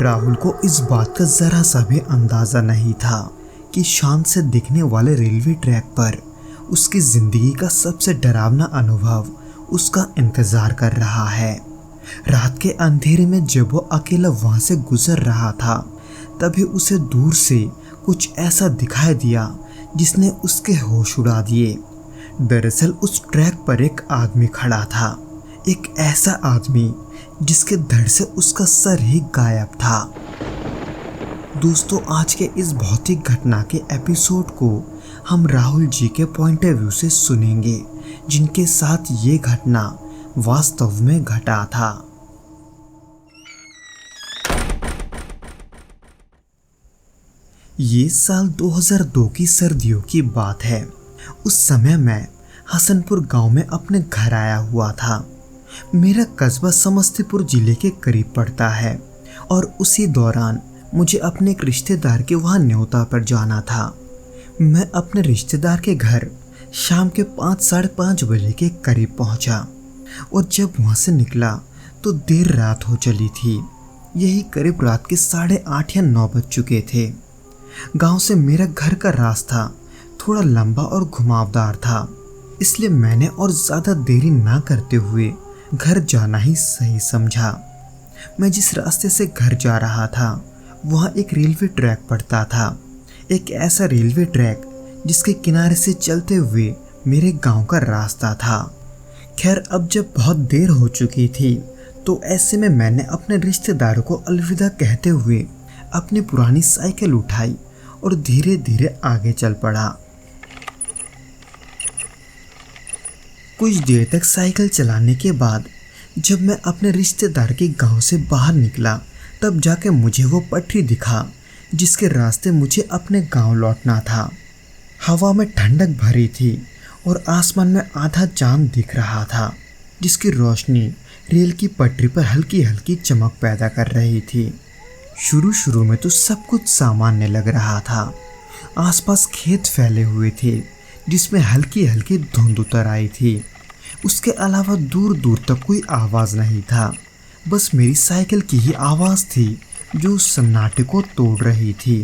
राहुल को इस बात का जरा सा भी अंदाजा नहीं था कि शाम से दिखने वाले रेलवे ट्रैक पर उसकी जिंदगी का सबसे डरावना अनुभव उसका इंतजार कर रहा है। रात के अंधेरे में जब वो अकेला वहां से गुजर रहा था, तभी उसे दूर से कुछ ऐसा दिखाई दिया जिसने उसके होश उड़ा दिए। दरअसल उस ट्रैक पर एक आदमी खड़ा था, एक ऐसा आदमी जिसके धड़ से उसका सर ही गायब था। दोस्तों, आज के इस भौतिक घटना के एपिसोड को हम राहुल जी के पॉइंट ऑफ व्यू से सुनेंगे, जिनके साथ ये घटना वास्तव में घटा था। ये साल 2002 की सर्दियों की बात है। उस समय मैं हसनपुर गांव में अपने घर आया हुआ था। मेरा कस्बा समस्तीपुर जिले के करीब पड़ता है और उसी दौरान मुझे अपने एक रिश्तेदार के वहां न्योता पर जाना था। मैं अपने रिश्तेदार के घर शाम के 5-5:30 बजे के करीब पहुंचा और जब वहां से निकला तो देर रात हो चली थी। यही करीब रात के 8:30 या 9 बज चुके थे। गांव से मेरा घर का रास्ता थोड़ा लंबा और घुमावदार था, इसलिए मैंने और ज़्यादा देरी ना करते हुए घर जाना ही सही समझा। मैं जिस रास्ते से घर जा रहा था वहाँ एक रेलवे ट्रैक पड़ता था, एक ऐसा रेलवे ट्रैक जिसके किनारे से चलते हुए मेरे गांव का रास्ता था। खैर, अब जब बहुत देर हो चुकी थी तो ऐसे में मैंने अपने रिश्तेदारों को अलविदा कहते हुए अपनी पुरानी साइकिल उठाई और धीरे धीरे आगे चल पड़ा। कुछ देर तक साइकिल चलाने के बाद जब मैं अपने रिश्तेदार के गांव से बाहर निकला, तब जाके मुझे वो पटरी दिखा जिसके रास्ते मुझे अपने गांव लौटना था। हवा में ठंडक भरी थी और आसमान में आधा चांद दिख रहा था, जिसकी रोशनी रेल की पटरी पर हल्की हल्की चमक पैदा कर रही थी। शुरू में तो सब कुछ सामान्य लग रहा था। आसपास खेत फैले हुए थे जिसमें हल्की हल्की धुंध उतर आई थी। उसके अलावा दूर दूर तक कोई आवाज़ नहीं था, बस मेरी साइकिल की ही आवाज़ थी जो उस सन्नाटे को तोड़ रही थी।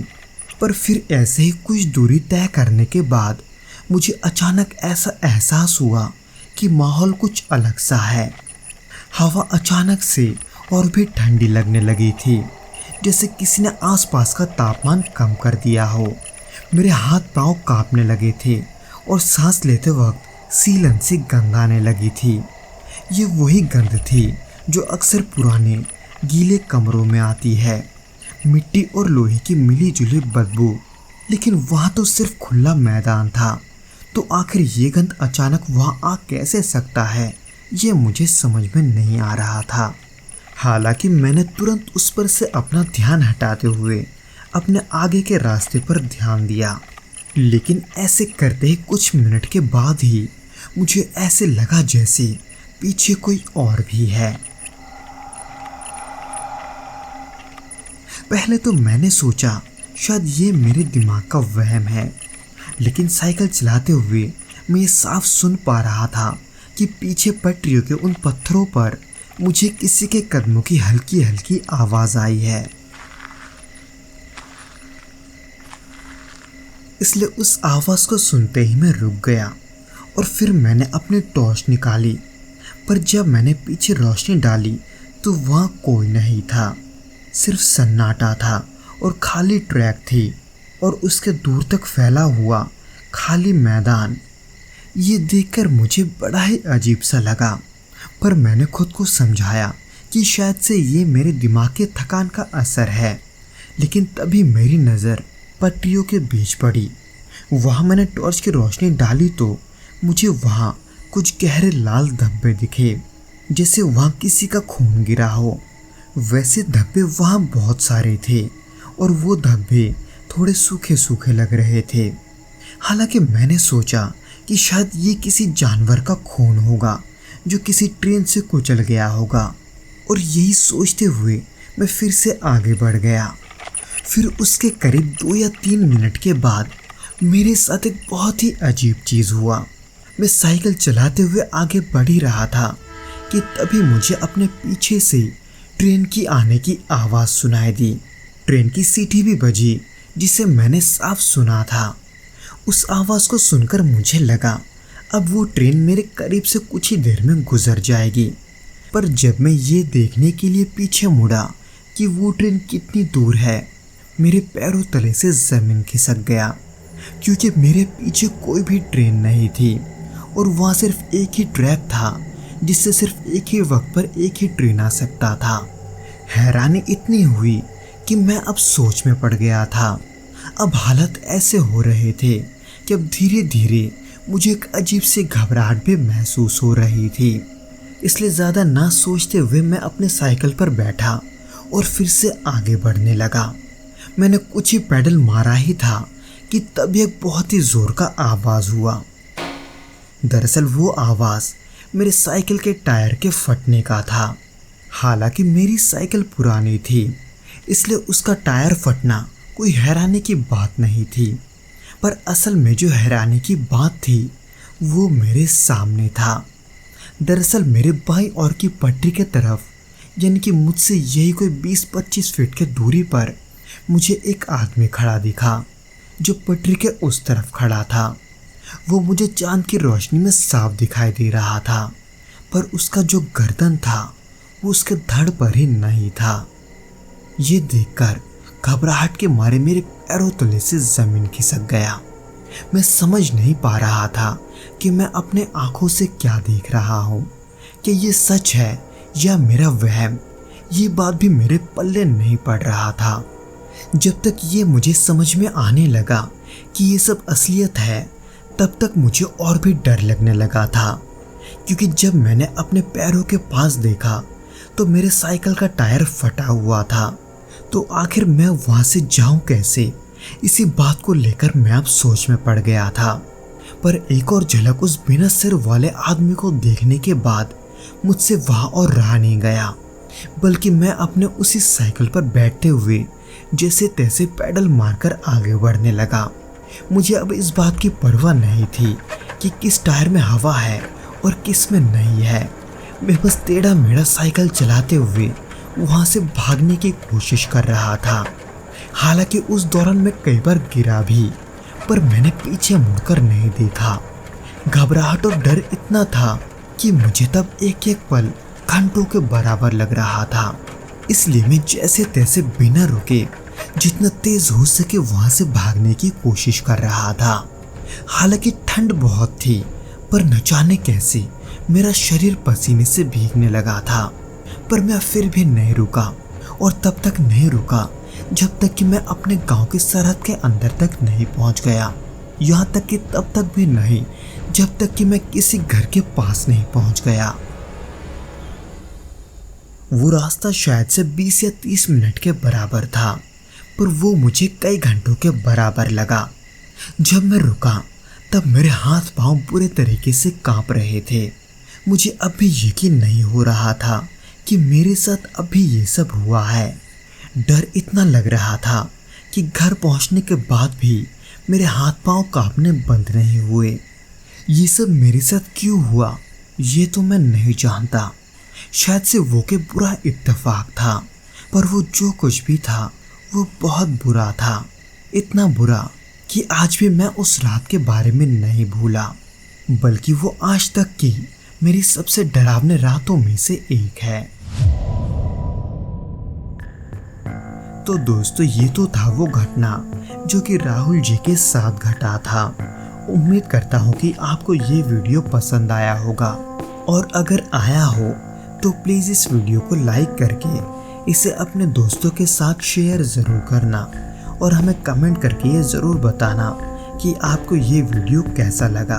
पर फिर ऐसे ही कुछ दूरी तय करने के बाद मुझे अचानक ऐसा एहसास हुआ कि माहौल कुछ अलग सा है। हवा अचानक से और भी ठंडी लगने लगी थी, जैसे किसी ने आसपास का तापमान कम कर दिया हो। मेरे हाथ पांव कांपने लगे थे और सांस लेते वक्त सीलन से गंध आने लगी थी। ये वही गंध थी जो अक्सर पुराने गीले कमरों में आती है, मिट्टी और लोहे की मिली जुली बदबू। लेकिन वहाँ तो सिर्फ खुला मैदान था, तो आखिर ये गंध अचानक वहाँ आ कैसे सकता है, ये मुझे समझ में नहीं आ रहा था। हालांकि मैंने तुरंत उस पर से अपना ध्यान हटाते हुए अपने आगे के रास्ते पर ध्यान दिया, लेकिन ऐसे करते ही कुछ मिनट के बाद ही मुझे ऐसे लगा जैसे पीछे कोई और भी है। पहले तो मैंने सोचा शायद ये मेरे दिमाग का वहम है, लेकिन साइकिल चलाते हुए मैं ये साफ सुन पा रहा था कि पीछे पटरियों के उन पत्थरों पर मुझे किसी के कदमों की हल्की हल्की आवाज़ आई है। इसलिए उस आवाज़ को सुनते ही मैं रुक गया और फिर मैंने अपनी टॉर्च निकाली। पर जब मैंने पीछे रोशनी डाली तो वहाँ कोई नहीं था, सिर्फ सन्नाटा था और खाली ट्रैक थी और उसके दूर तक फैला हुआ खाली मैदान। ये देखकर मुझे बड़ा ही अजीब सा लगा, पर मैंने खुद को समझाया कि शायद से ये मेरे दिमाग के थकान का असर है। लेकिन तभी मेरी नज़र पटरियों के बीच पड़ी। वहाँ मैंने टॉर्च की रोशनी डाली तो मुझे वहाँ कुछ गहरे लाल धब्बे दिखे, जैसे वहाँ किसी का खून गिरा हो। वैसे धब्बे वहाँ बहुत सारे थे और वो धब्बे थोड़े सूखे सूखे लग रहे थे। हालांकि मैंने सोचा कि शायद ये किसी जानवर का खून होगा जो किसी ट्रेन से कुचल गया होगा, और यही सोचते हुए मैं फिर से आगे बढ़ गया। फिर उसके करीब 2 या 3 मिनट के बाद मेरे साथ एक बहुत ही अजीब चीज़ हुआ। मैं साइकिल चलाते हुए आगे बढ़ ही रहा था कि तभी मुझे अपने पीछे से ट्रेन की आने की आवाज़ सुनाई दी। ट्रेन की सीटी भी बजी, जिसे मैंने साफ सुना था। उस आवाज़ को सुनकर मुझे लगा अब वो ट्रेन मेरे करीब से कुछ ही देर में गुजर जाएगी। पर जब मैं ये देखने के लिए पीछे मुड़ा कि वो ट्रेन कितनी दूर है, मेरे पैरों तले से ज़मीन खिसक गया, क्योंकि मेरे पीछे कोई भी ट्रेन नहीं थी और वहाँ सिर्फ एक ही ट्रैक था जिससे सिर्फ एक ही वक्त पर एक ही ट्रेन आ सकता था। हैरानी इतनी हुई कि मैं अब सोच में पड़ गया था। अब हालत ऐसे हो रहे थे कि अब धीरे धीरे मुझे एक अजीब सी घबराहट भी महसूस हो रही थी। इसलिए ज़्यादा ना सोचते हुए मैं अपने साइकिल पर बैठा और फिर से आगे बढ़ने लगा। मैंने कुछ ही पैडल मारा ही था कि तब एक बहुत ही ज़ोर का आवाज़ हुआ। दरअसल वो आवाज़ मेरे साइकिल के टायर के फटने का था। हालांकि मेरी साइकिल पुरानी थी, इसलिए उसका टायर फटना कोई हैरानी की बात नहीं थी। पर असल में जो हैरानी की बात थी वो मेरे सामने था। दरअसल मेरे बाईं ओर की पटरी के तरफ, यानी कि मुझसे यही कोई 20-25 फीट के दूरी पर मुझे एक आदमी खड़ा दिखा, जो पटरी के उस तरफ खड़ा था। वो मुझे चांद की रोशनी में साफ दिखाई दे रहा था, पर उसका जो गर्दन था वो उसके धड़ पर ही नहीं था। ये देखकर घबराहट के मारे मेरे पैरों तले से ज़मीन खिसक गया। मैं समझ नहीं पा रहा था कि मैं अपने आँखों से क्या देख रहा हूँ, कि ये सच है या मेरा वहम। ये बात भी मेरे पल्ले नहीं पड़ रहा था। जब तक ये मुझे समझ में आने लगा कि ये सब असलियत है, तब तक मुझे और भी डर लगने लगा था, क्योंकि जब मैंने अपने पैरों के पास देखा तो मेरे साइकिल का टायर फटा हुआ था। तो आखिर मैं वहाँ से जाऊँ कैसे, इसी बात को लेकर मैं अब सोच में पड़ गया था। पर एक और झलक उस बिना सिर वाले आदमी को देखने के बाद मुझसे वहाँ और रहा नहीं गया, बल्कि मैं अपने उसी साइकिल पर बैठते हुए जैसे तैसे पैडल मारकर आगे बढ़ने लगा। मुझे अब इस बात की परवाह नहीं थी कि किस टायर में हवा है और किस में नहीं है। मैं बस टेढ़ा मेढ़ा साइकिल चलाते हुए वहाँ से भागने की कोशिश कर रहा था। हालांकि उस दौरान मैं कई बार गिरा भी, पर मैंने पीछे मुड़कर नहीं देखा। घबराहट और डर इतना था कि मुझे तब एक एक पल घंटों के बराबर लग रहा था। इसलिए मैं जैसे तैसे बिना रुके जितना तेज हो सके वहाँ से भागने की कोशिश कर रहा था। हालांकि ठंड बहुत थी, पर न जाने कैसे मेरा शरीर पसीने से भीगने लगा था। पर मैं फिर भी नहीं रुका, और तब तक नहीं रुका जब तक कि मैं अपने गांव की सरहद के अंदर तक नहीं पहुंच गया। यहाँ तक कि तब तक भी नहीं जब तक कि मैं किसी घर के पास नहीं पहुंच गया। वो रास्ता शायद से 20 या 30 मिनट के बराबर था, पर वो मुझे कई घंटों के बराबर लगा। जब मैं रुका तब मेरे हाथ पांव बुरे तरीके से कांप रहे थे। मुझे अब भी यकीन नहीं हो रहा था कि मेरे साथ अभी ये सब हुआ है। डर इतना लग रहा था कि घर पहुंचने के बाद भी मेरे हाथ पांव कांपने बंद नहीं हुए। ये सब मेरे साथ क्यों हुआ ये तो मैं नहीं जानता। शायद से वो के बुरा इत्तेफाक था, पर वो जो कुछ भी था वो बहुत बुरा था। इतना बुरा कि आज भी मैं उस रात के बारे में नहीं भूला, बल्कि वो आज तक की मेरी सबसे डरावनी रातों में से एक है। तो दोस्तों, ये तो था वो घटना जो कि राहुल जी के साथ घटा था। उम्मीद करता हूँ कि आपको ये वीडियो पसंद आया होगा, और अगर आया हो तो प्लीज़ इस वीडियो को लाइक करके इसे अपने दोस्तों के साथ शेयर ज़रूर करना, और हमें कमेंट करके ये ज़रूर बताना कि आपको ये वीडियो कैसा लगा।